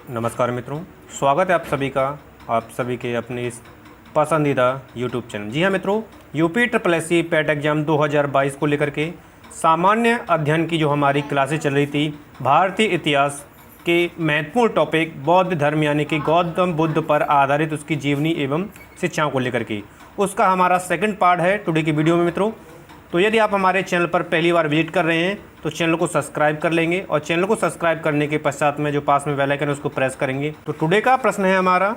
नमस्कार मित्रों, स्वागत है आप सभी के अपने इस पसंदीदा यूट्यूब चैनल। जी हाँ मित्रों, UP triple S C PET exam 2022 को लेकर के सामान्य अध्ययन की जो हमारी क्लासेस चल रही थी, भारतीय इतिहास के महत्वपूर्ण टॉपिक बौद्ध धर्म यानी कि गौतम बुद्ध पर आधारित उसकी जीवनी एवं शिक्षाओं को लेकर के, उसका हमारा सेकंड पार्ट है टुडे की वीडियो में मित्रों। तो यदि आप हमारे चैनल पर पहली बार विजिट कर रहे हैं तो चैनल को सब्सक्राइब कर लेंगे और चैनल को सब्सक्राइब करने के पश्चात में जो पास में बेल आइकन है उसको प्रेस करेंगे। तो टुडे का प्रश्न है हमारा,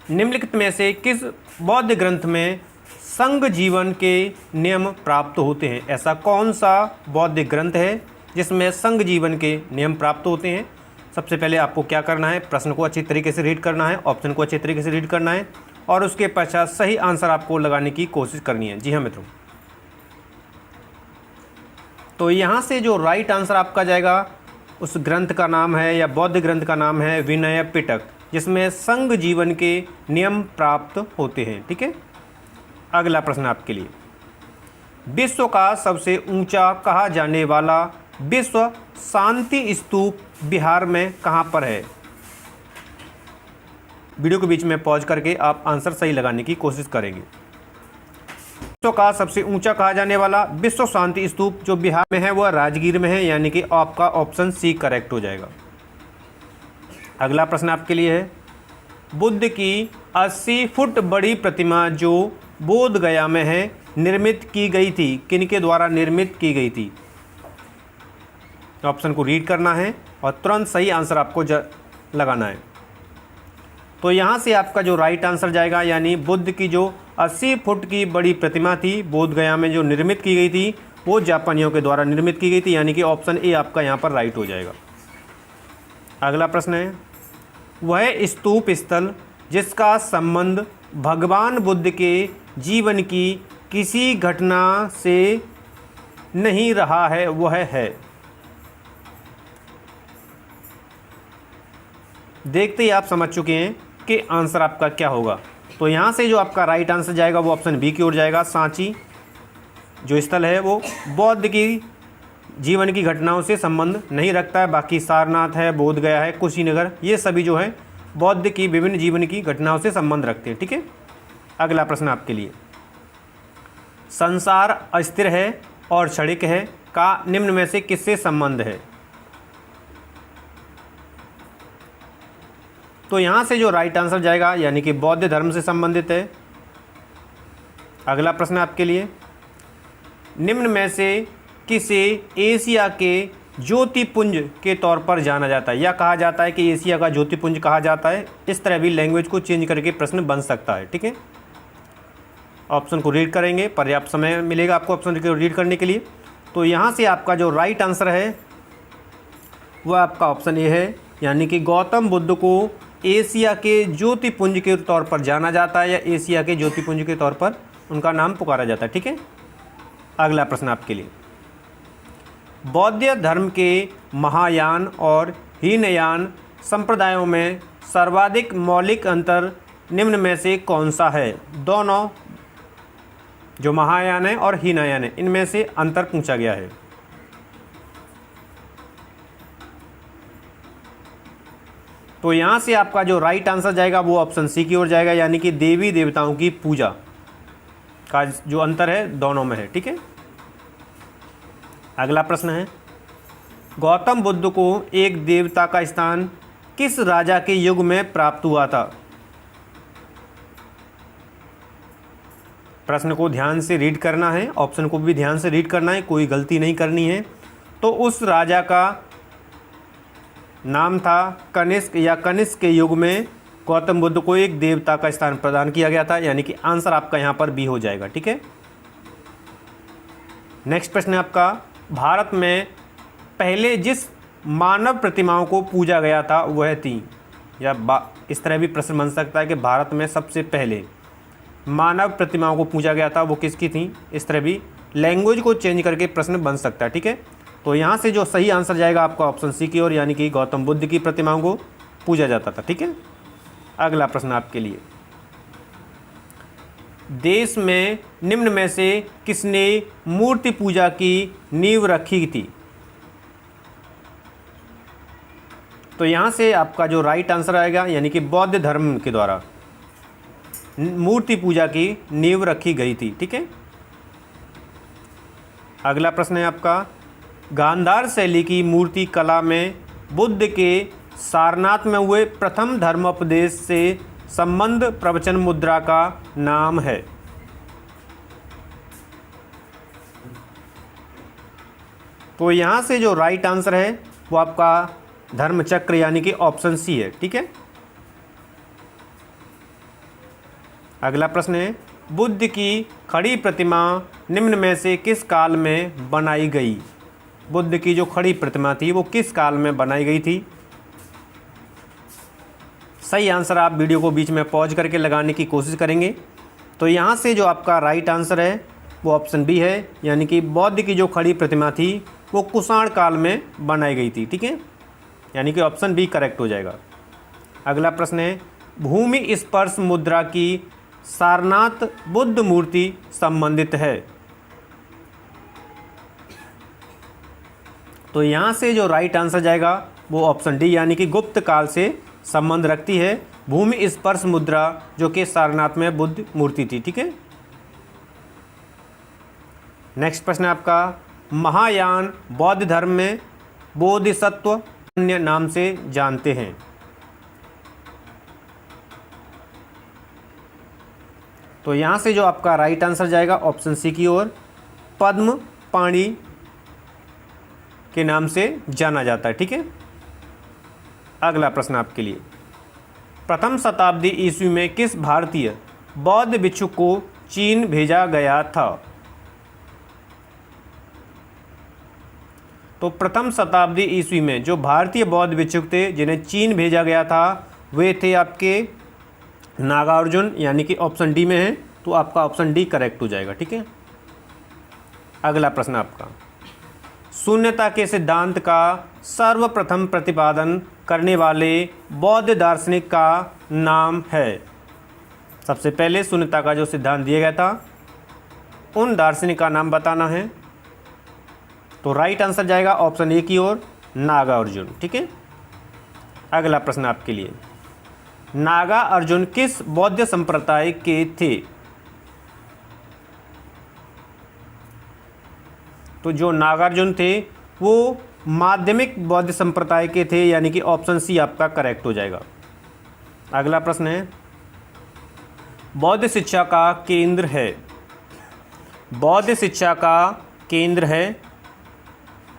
निम्नलिखित में से किस बौद्ध ग्रंथ में संघ जीवन के नियम प्राप्त होते हैं? ऐसा कौन सा बौद्ध ग्रंथ है जिसमें संघ जीवन के नियम प्राप्त होते हैं? सबसे पहले आपको क्या करना है, प्रश्न को अच्छी तरीके से रीड करना है, ऑप्शन को अच्छे तरीके से रीड करना है और उसके पश्चात सही आंसर आपको लगाने की कोशिश करनी है। जी हाँ मित्रों, तो यहाँ से जो राइट आंसर आपका जाएगा उस ग्रंथ का नाम है या बौद्ध ग्रंथ का नाम है विनय पिटक, जिसमें संघ जीवन के नियम प्राप्त होते हैं। ठीक है, अगला प्रश्न आपके लिए, विश्व का सबसे ऊंचा कहा जाने वाला विश्व शांति स्तूप बिहार में कहाँ पर है? वीडियो के बीच में पॉज करके आप आंसर सही लगाने की कोशिश करेंगे। विश्व का सबसे ऊंचा कहा जाने वाला विश्व शांति स्तूप जो बिहार में है वह राजगीर में है, यानी कि आपका ऑप्शन सी करेक्ट हो जाएगा। अगला प्रश्न आपके लिए है, बुद्ध की 80 फुट बड़ी प्रतिमा जो बोध गया में है निर्मित की गई थी, किनके द्वारा निर्मित की गई थी? ऑप्शन को रीड करना है और तुरंत सही आंसर आपको लगाना है। तो यहाँ से आपका जो राइट आंसर जाएगा, यानी बुद्ध की जो 80 फुट की बड़ी प्रतिमा थी बोध गया में जो निर्मित की गई थी वो जापानियों के द्वारा निर्मित की गई थी, यानी कि ऑप्शन ए आपका यहाँ पर राइट हो जाएगा। अगला प्रश्न है, वह स्तूप स्थल जिसका संबंध भगवान बुद्ध के जीवन की किसी घटना से नहीं रहा है वह है? देखते ही आप समझ चुके हैं कि आंसर आपका क्या होगा। तो यहाँ से जो आपका राइट आंसर जाएगा वो ऑप्शन बी की ओर जाएगा। सांची जो स्थल है वो बौद्ध की जीवन की घटनाओं से संबंध नहीं रखता है, बाकी सारनाथ है, बोध गया है, कुशीनगर, ये सभी जो है बौद्ध की विभिन्न जीवन की घटनाओं से संबंध रखते हैं। ठीक है, अगला प्रश्न आपके लिए, संसार अस्थिर है और क्षणिक है का निम्न में से किससे संबंध है? तो यहाँ से जो राइट आंसर जाएगा यानी कि बौद्ध धर्म से संबंधित है। अगला प्रश्न आपके लिए, निम्न में से किसे एशिया के ज्योतिपुंज के तौर पर जाना जाता है या कहा जाता है कि एशिया का ज्योतिपुंज कहा जाता है? इस तरह भी लैंग्वेज को चेंज करके प्रश्न बन सकता है। ठीक है, ऑप्शन को रीड करेंगे, पर्याप्त समय मिलेगा आपको ऑप्शन को रीड करने के लिए। तो यहाँ से आपका जो राइट आंसर है वह आपका ऑप्शन ए है, यानी कि गौतम बुद्ध को एशिया के ज्योतिपुंज के तौर पर जाना जाता है या एशिया के ज्योतिपुंज के तौर पर उनका नाम पुकारा जाता है। ठीक है, अगला प्रश्न आपके लिए, बौद्ध धर्म के महायान और हीनयान संप्रदायों में सर्वाधिक मौलिक अंतर निम्न में से कौन सा है? दोनों जो महायान है और हीनयान है इनमें से अंतर पूछा गया है। तो यहाँ से आपका जो राइट आंसर जाएगा वो ऑप्शन सी की ओर जाएगा, यानी कि देवी देवताओं की पूजा का जो अंतर है दोनों में है। ठीक है, अगला प्रश्न है, गौतम बुद्ध को एक देवता का स्थान किस राजा के युग में प्राप्त हुआ था? प्रश्न को ध्यान से रीड करना है, ऑप्शन को भी ध्यान से रीड करना है, कोई गलती नहीं करनी है। तो उस राजा का नाम था कनिष्क या कनिष्क के युग में गौतम बुद्ध को एक देवता का स्थान प्रदान किया गया था, यानी कि आंसर आपका यहाँ पर बी हो जाएगा। ठीक है, नेक्स्ट प्रश्न है आपका, भारत में पहले जिस मानव प्रतिमाओं को पूजा गया था वह थी, या इस तरह भी प्रश्न बन सकता है कि भारत में सबसे पहले मानव प्रतिमाओं को पूजा गया था वो किसकी थी? इस तरह भी लैंग्वेज को चेंज करके प्रश्न बन सकता है। ठीक है, तो यहाँ से जो सही आंसर जाएगा आपका ऑप्शन सी की ओर, यानी कि गौतम बुद्ध की प्रतिमाओं को पूजा जाता था। ठीक है, अगला प्रश्न आपके लिए, देश में निम्न में से किसने मूर्ति पूजा की नींव रखी थी? तो यहाँ से आपका जो राइट आंसर आएगा यानी कि बौद्ध धर्म के द्वारा मूर्ति पूजा की नींव रखी गई थी। ठीक है, अगला प्रश्न है आपका, गांधार शैली की मूर्ति कला में बुद्ध के सारनाथ में हुए प्रथम धर्मोपदेश से संबंध प्रवचन मुद्रा का नाम है। तो यहाँ से जो राइट आंसर है वो आपका धर्मचक्र यानी कि ऑप्शन सी है। ठीक है, अगला प्रश्न है, बुद्ध की खड़ी प्रतिमा निम्न में से किस काल में बनाई गई? बुद्ध की जो खड़ी प्रतिमा थी वो किस काल में बनाई गई थी? सही आंसर आप वीडियो को बीच में पॉज करके लगाने की कोशिश करेंगे। तो यहाँ से जो आपका राइट आंसर है वो ऑप्शन बी है, यानी कि बौद्ध की जो खड़ी प्रतिमा थी वो कुषाण काल में बनाई गई थी। ठीक है, यानी कि ऑप्शन बी करेक्ट हो जाएगा। अगला प्रश्न है, भूमि स्पर्श मुद्रा की सारनाथ बुद्ध मूर्ति संबंधित है। तो यहाँ से जो राइट आंसर जाएगा वो ऑप्शन डी यानी कि गुप्त काल से संबंध रखती है भूमि स्पर्श मुद्रा जो कि सारनाथ में बुद्ध मूर्ति थी। ठीक है, नेक्स्ट प्रश्न है आपका, महायान बौद्ध धर्म में बोधिसत्व अन्य नाम से जानते हैं। तो यहाँ से जो आपका राइट आंसर जाएगा ऑप्शन सी की ओर, पद्म पाणी के नाम से जाना जाता है। ठीक है, अगला प्रश्न आपके लिए, प्रथम शताब्दी ईस्वी में किस भारतीय बौद्ध भिक्षु को चीन भेजा गया था? तो प्रथम शताब्दी ईस्वी में जो भारतीय बौद्ध भिक्षुक थे जिन्हें चीन भेजा गया था वे थे आपके नागार्जुन, यानी कि ऑप्शन डी में है। तो आपका ऑप्शन डी करेक्ट हो जाएगा। ठीक है, अगला प्रश्न आपका, शून्यता के सिद्धांत का सर्वप्रथम प्रतिपादन करने वाले बौद्ध दार्शनिक का नाम है। सबसे पहले शून्यता का जो सिद्धांत दिया गया था उन दार्शनिक का नाम बताना है। तो राइट आंसर जाएगा ऑप्शन ए की ओर, नागार्जुन। ठीक है, अगला प्रश्न आपके लिए, नागार्जुन किस बौद्ध संप्रदाय के थे? तो जो नागार्जुन थे वो माध्यमिक बौद्ध संप्रदाय के थे, यानी कि ऑप्शन सी आपका करेक्ट हो जाएगा। अगला प्रश्न है, बौद्ध शिक्षा का केंद्र है। बौद्ध शिक्षा का केंद्र है,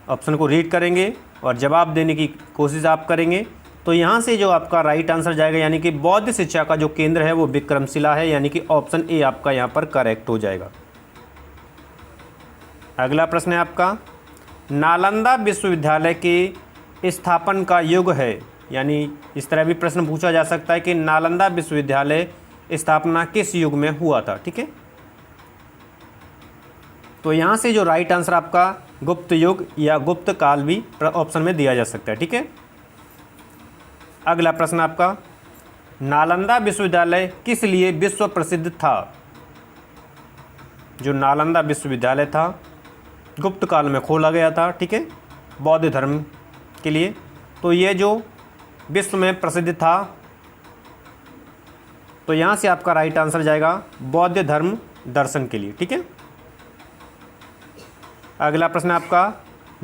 ऑप्शन को रीड करेंगे और जवाब देने की कोशिश आप करेंगे। तो यहाँ से जो आपका राइट आंसर जाएगा यानी कि बौद्ध शिक्षा का जो केंद्र है वो विक्रमशिला है, यानी कि ऑप्शन ए आपका यहाँ पर करेक्ट हो जाएगा। अगला प्रश्न है आपका, नालंदा विश्वविद्यालय के स्थापन का युग है। यानी इस तरह भी प्रश्न पूछा जा सकता है कि नालंदा विश्वविद्यालय स्थापना किस युग में हुआ था। ठीक है, तो यहाँ से जो राइट आंसर आपका गुप्त युग या गुप्त काल भी ऑप्शन में दिया जा सकता है। ठीक है, अगला प्रश्न आपका, नालंदा विश्वविद्यालय किस लिए विश्व प्रसिद्ध था? जो नालंदा विश्वविद्यालय था गुप्त काल में खोला गया था। ठीक है, बौद्ध धर्म के लिए। तो ये जो विश्व में प्रसिद्ध था, तो यहाँ से आपका राइट आंसर जाएगा बौद्ध धर्म दर्शन के लिए। ठीक है, अगला प्रश्न आपका,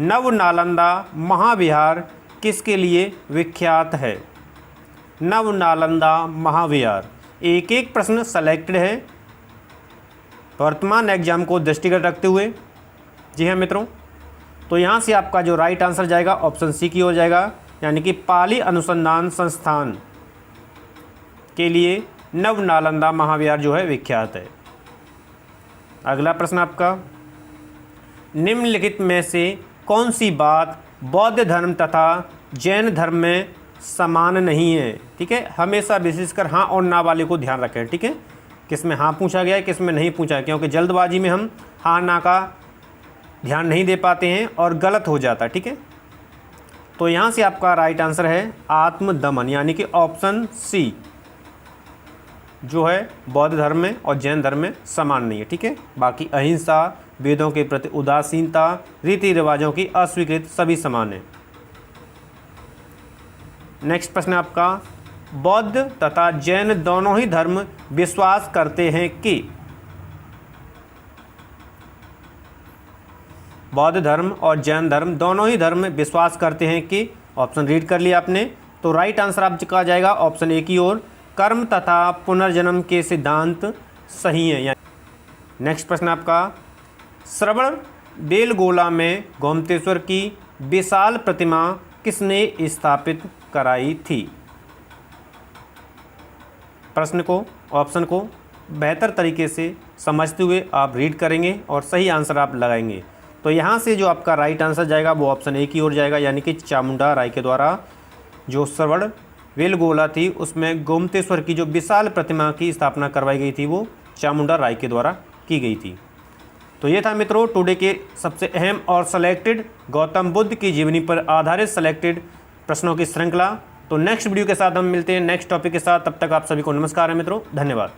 नव नालंदा महाविहार किसके लिए विख्यात है? नव नालंदा महाविहार, एक एक प्रश्न सेलेक्टेड है वर्तमान एग्जाम को दृष्टिगत रखते हुए। जी हाँ मित्रों, तो यहाँ से आपका जो राइट आंसर जाएगा ऑप्शन सी की हो जाएगा, यानी कि पाली अनुसंधान संस्थान के लिए नव नालंदा महाविहार जो है विख्यात है। अगला प्रश्न आपका, निम्नलिखित में से कौन सी बात बौद्ध धर्म तथा जैन धर्म में समान नहीं है? ठीक है, हमेशा विशेषकर हाँ और ना वाले को ध्यान रखें। ठीक है, किस में हाँ पूछा गया है किस में नहीं पूछा है, क्योंकि जल्दबाजी में हम हाँ ना का ध्यान नहीं दे पाते हैं और गलत हो जाता है। ठीक है, तो यहाँ से आपका राइट आंसर है आत्मदमन, यानी कि ऑप्शन सी जो है बौद्ध धर्म में और जैन धर्म में समान नहीं है। ठीक है, बाकी अहिंसा, वेदों के प्रति उदासीनता, रीति रिवाजों की अस्वीकृति सभी समान है। नेक्स्ट प्रश्न है आपका, बौद्ध तथा जैन दोनों ही धर्म विश्वास करते हैं कि, बौद्ध धर्म और जैन धर्म दोनों ही धर्म विश्वास करते हैं कि, ऑप्शन रीड कर लिया आपने, तो राइट आंसर आपका जाएगा ऑप्शन ए की ओर, कर्म तथा पुनर्जन्म के सिद्धांत सही है। नेक्स्ट प्रश्न आपका, श्रवण बेलगोला में गोमतेश्वर की विशाल प्रतिमा किसने स्थापित कराई थी? प्रश्न को, ऑप्शन को बेहतर तरीके से समझते हुए आप रीड करेंगे और सही आंसर आप लगाएंगे। तो यहाँ से जो आपका राइट आंसर जाएगा वो ऑप्शन ए की ओर जाएगा, यानी कि चामुंडा राय के द्वारा जो श्रवण बेलगोला थी उसमें गोमतेश्वर की जो विशाल प्रतिमा की स्थापना करवाई गई थी वो चामुंडा राय के द्वारा की गई थी। तो ये था मित्रों टुडे के सबसे अहम और सेलेक्टेड गौतम बुद्ध की जीवनी पर आधारित सेलेक्टेड प्रश्नों की श्रृंखला। तो नेक्स्ट वीडियो के साथ हम मिलते हैं नेक्स्ट टॉपिक के साथ, तब तक आप सभी को नमस्कार है मित्रों, धन्यवाद।